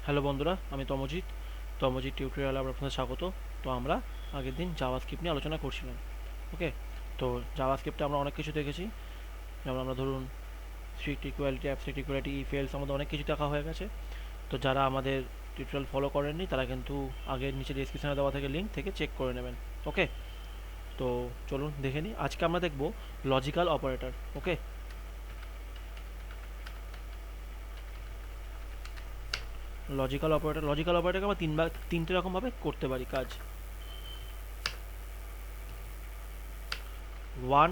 Hello বন্ধুরা, আমি তমজিৎ টিউটোরিয়ালে আপনাদের স্বাগত। তো আমরা আগের দিন জাভাস্ক্রিপ্ট নিয়ে আলোচনা করছিলাম। ওকে, তো জাভাস্ক্রিপ্টে আমরা অনেক কিছু দেখেছি। যেমন আমরা ধরুন strict equality, abstract equality, if else, আমাদের অনেক কিছু দেখা হয়ে গেছে। তো যারা আমাদের টিউটোরিয়াল ফলো করেননি তারা কিন্তু আগের নিচে ডিসক্রিপশনে দেওয়া থেকে লিঙ্ক থেকে চেক করে নেবেন। ওকে, তো চলুন দেখে নিই। আজকে আমরা দেখব লজিক্যাল অপারেটর। ওকে, লজিক্যাল অপারেটরকে আমরা তিনটে রকমভাবে করতে পারি কাজ। ওয়ান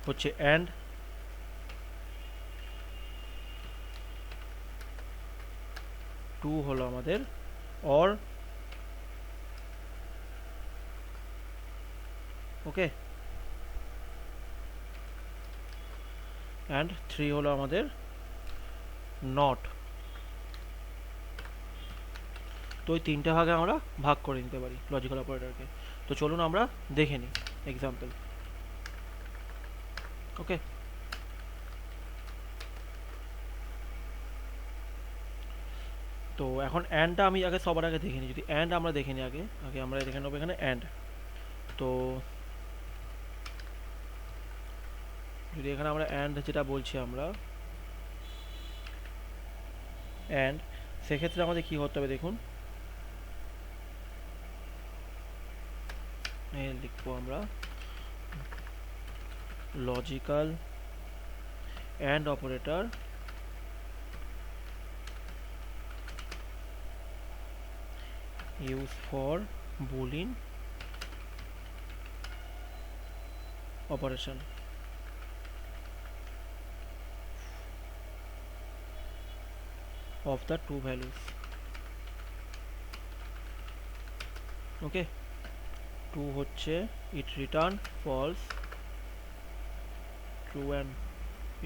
হচ্ছে অ্যান্ড, টু হলো আমাদের অর। ওকে, অ্যান্ড থ্রি হলো আমাদের নট। তো ওই তিনটে ভাগে আমরা ভাগ করে নিতে পারি লজিক্যাল অপারেটরকে। তো চলুন আমরা দেখে নিই এক্সাম্পল। ওকে, তো এখন অ্যান্ডটা আমি আগে সবার আগে দেখে নিই। যদি অ্যান্ড আমরা দেখে নিই আগে আগে আমরা দেখে নেবো এখানে অ্যান্ড। তো যদি এখানে আমরা অ্যান্ড যেটা বলছি আমরা অ্যান্ড, সেক্ষেত্রে আমাদের কী করতে হবে দেখুন। লিখবো আমরা logical and operator use for boolean operation of the two values. Okay, two হচ্ছে it return false, true and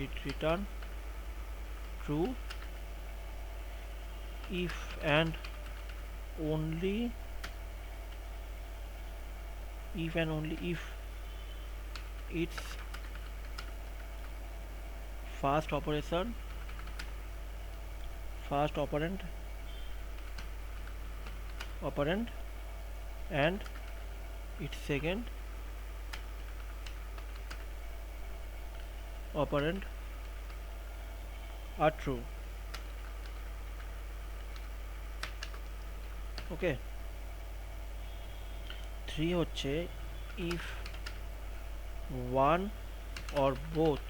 it return true if and only if its first operand and its second operand are true. Okay, three হচ্ছে if one or both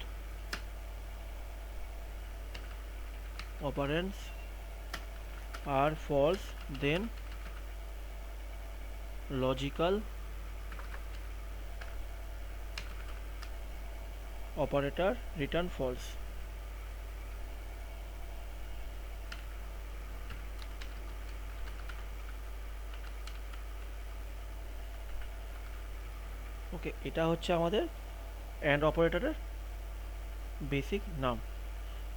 operands are false, then logical operator return false. ওকে, এটা হচ্ছে আমাদের and অপারেটরের basic নাম।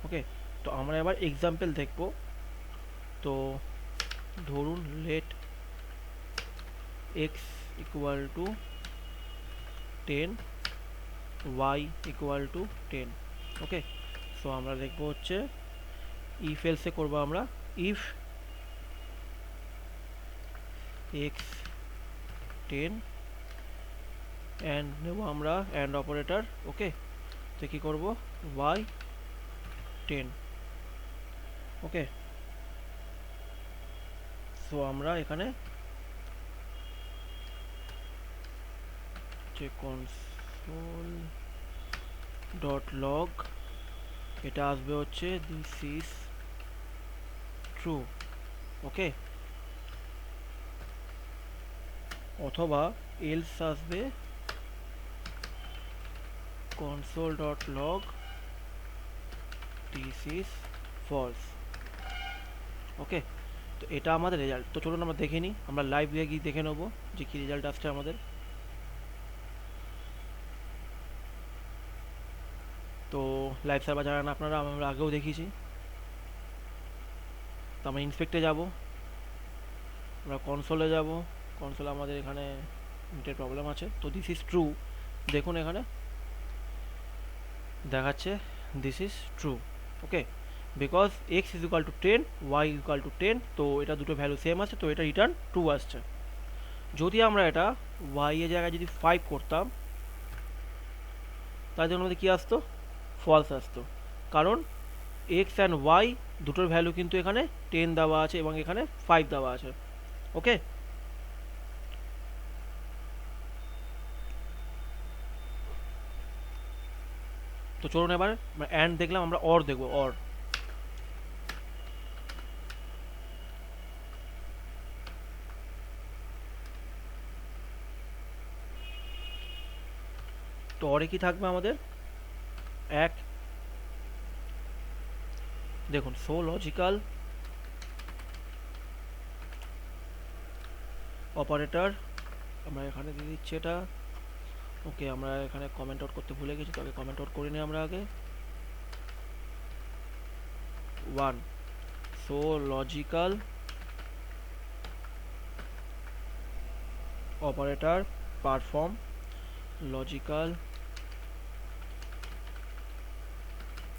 ওকে, তো আমরা এবার example দেখব। তো ধরুন let x equal to 10, y equal to 10। Okay, so আমরা দেখব হচ্ছে ইফ এলসে করবো আমরা ইফ এক্স 10 অ্যান্ড নেব আমরা অ্যান্ড অপারেটর। ওকে, তো কী করবো ওয়াই 10। ওকে, সো আমরা এখানে যে কনসোল ডট লগ এটা আসবে হচ্ছে দিস ইজ ট্রু। ওকে, অথবা এলস আসবে console dot log this is false. Okay, তো এটা আমাদের রেজাল্ট। তো চলুন আমরা দেখে নিই, আমরা লাইভ গিয়ে দেখে নেবো যে কী রেজাল্ট আসছে আমাদের। তো লাইভ সার্ভার জানান আপনারা, আমরা আগেও দেখিয়েছি। তো আমরা ইন্সপেক্টে যাব, আমরা কনসোলে যাব। কনসোলে আমাদের এখানে নেটের প্রবলেম আছে। তো দিস ইজ ট্রু, দেখুন এখানে দেখাচ্ছে this is true. Okay, because x is equal to 10, y is equal to 10, তো এটা দুটো ভ্যালু সেম আছে, তো এটা রিটার্ন ট্রু আসছে। যদি আমরা এটা ওয়াই এর জায়গায় যদি 5 করতাম, তার জন্য আমাদের কী আসতো? ফলস আসতো, কারণ এক্স অ্যান্ড ওয়াই দুটোর ভ্যালু কিন্তু এখানে 10 দেওয়া আছে এবং এখানে 5 দেওয়া আছে। ওকে, তো চলুন এবার অ্যান্ড দেখলাম, আমরা অর দেখবো। অর, তো অরে কি থাকবে আমাদের? এক, দেখুন সো লজিক্যাল অপারেটর, আমরা এখানে দিয়ে দিচ্ছি এটা। ওকে, আমরা এখানে কমেন্ট আউট করতে ভুলে গেছি, তবে কমেন্ট আউট করে নিই আমরা আগে। 1, so logical operator perform logical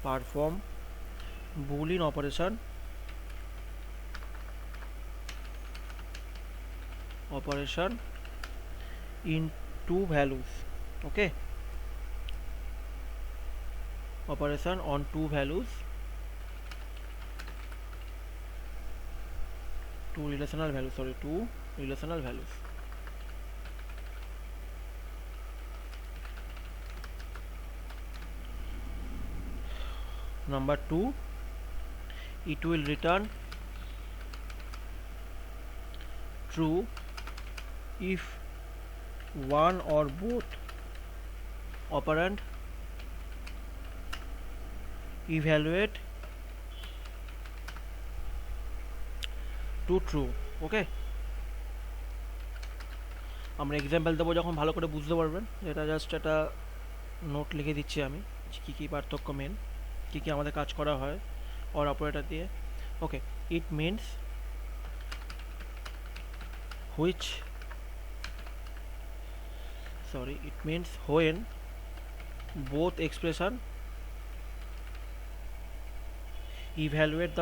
perform boolean operation in two values. Okay, operation on two values, two relational values. Number 2, it will return true if one or both operand evaluate to true. ওকে, আমরা example দেবো যখন ভালো করে বুঝতে পারবেন। এটা just একটা note লিখে দিচ্ছি আমি, কী কী পার্থক্য মেন, কী কী আমাদের কাজ করা হয় অর অপারেটর দিয়ে। Okay, it means it means when both expression evaluate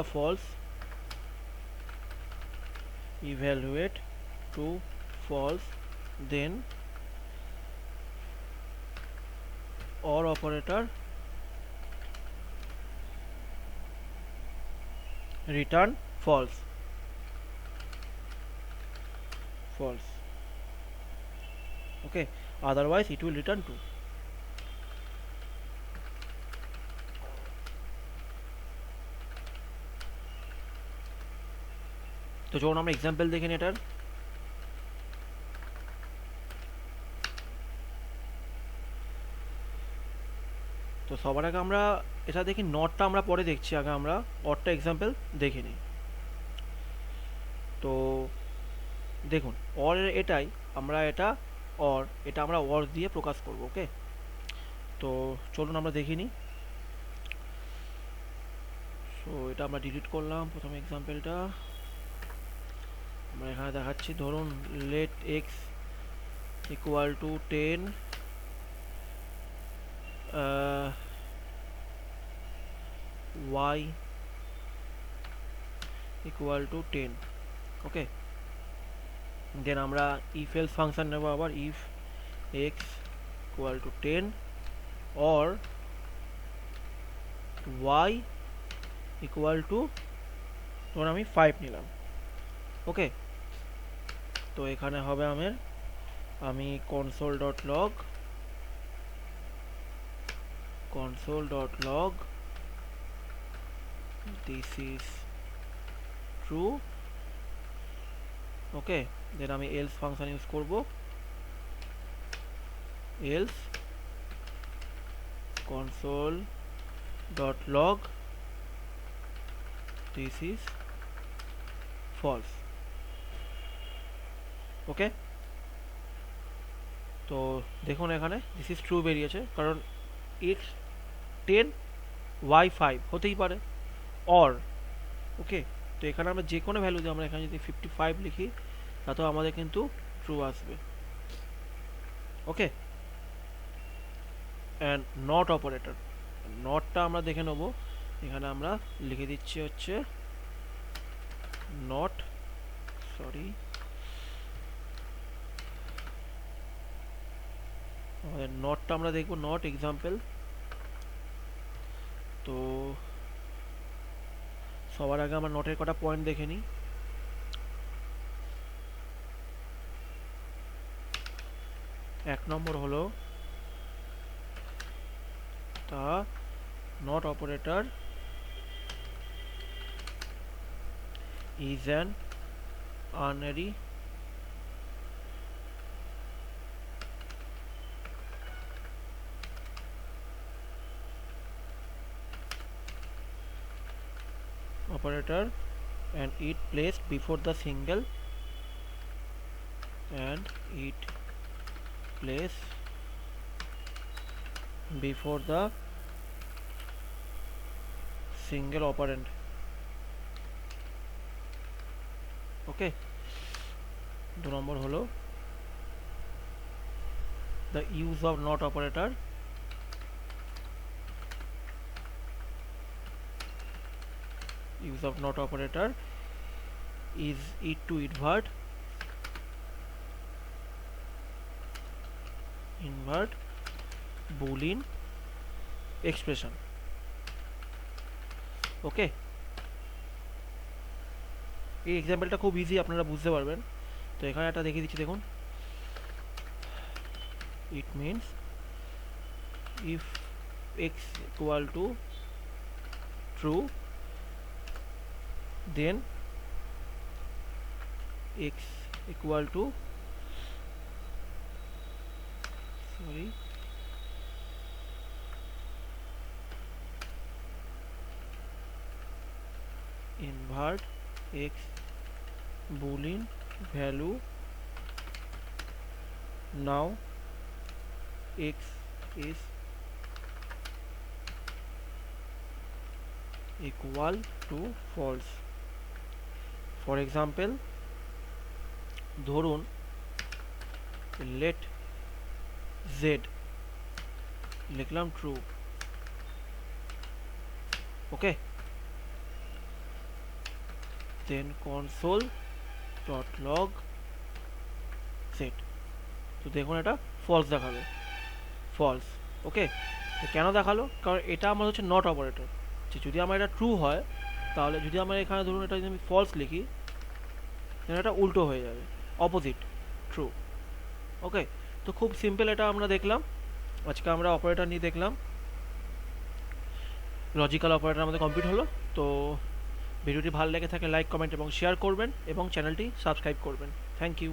to false, then or operator return false. Okay, otherwise it will return true. তো যখন আমরা এক্সাম্পল দেখি এটার, তো সবার আগে আমরা এটা দেখি, নটটা আমরা পরে দেখছি, আগে আমরা অরটা এক্সাম্পল দেখে নিই। তো দেখুন অর এটাই, আমরা এটা আমরা অর দিয়ে প্রকাশ করব। ওকে, তো চলুন আমরা দেখে নিই। সো এটা আমরা ডিলিট করলাম প্রথমে এক্সাম্পলটা। আমরা এখানে দেখাচ্ছি, ধরুন let x equal to 10, y equal to 10। Okay, then আমরা ইফ এলস ফাংশন নেব আবার, if x equal to 10 or y equal to, ধরুন আমি 5 নিলাম। ওকে, তো এখানে হবে আমি console dot log this is true. ওকে, দেন আমি else ফাংশন ইউজ করব, else console dot log this is false. ওকে, তো দেখুন এখানে দিস ইজ ট্রু বেরিয়েছে, কারণ এক্স 10 ওয়াই 5 হতেই পারে অর। ওকে, তো এখানে আমরা যে কোনো ভ্যালু দিয়ে, আমরা এখানে যদি 55 লিখি তাতেও আমাদের কিন্তু ট্রু আসবে। ওকে, অ্যান্ড নট অপারেটর, নটটা আমরা দেখে নেব এখানে আমরা লিখে দিচ্ছি হচ্ছে নট, সরি আমাদের নটটা আমরা দেখবো, নট এক্সাম্পল। তো সবার আগে আমরা নটের কটা পয়েন্ট দেখে নিই। এক নম্বর হলো তা not operator is an unary operator and it placed before the single and it placed before the single operand. ওকে, 2 নম্বর হলো the use of not operator is it to invert boolean expression. ওকে, এই এক্সাম্পলটা খুব easy, আপনারা বুঝতে পারবেন। তো এখানে একটা দেখিয়ে দিচ্ছি, দেখুন। It means if x equal to true then x equal to invert x boolean value. Now x is equal to false. For example, ধরুন let z লিখলাম true, ওকে, then console.log set, তো দেখুন এটা ফলস দেখাবে, ফলস। ওকে, কেন দেখালো? কারণ এটা আমার হচ্ছে নট অপারেটর। যদি আমার এটা ট্রু হয়, তাহলে যদি আমার এখানে ধরুন এটা যদি আমি ফলস লিখি, তাহলে এটা উল্টো হয়ে যাবে, অপোজিট, ট্রু। ওকে, তো খুব সিম্পল এটা আমরা দেখলাম। আজকে আমরা অপারেটর নিয়ে দেখলাম, লজিক্যাল অপারেটর আমাদের কমপ্লিট হলো। তো ভিডিওটি ভালো লেগে থাকে লাইক, কমেন্ট এবং শেয়ার করবেন এবং চ্যানেলটি সাবস্ক্রাইব করবেন। Thank you.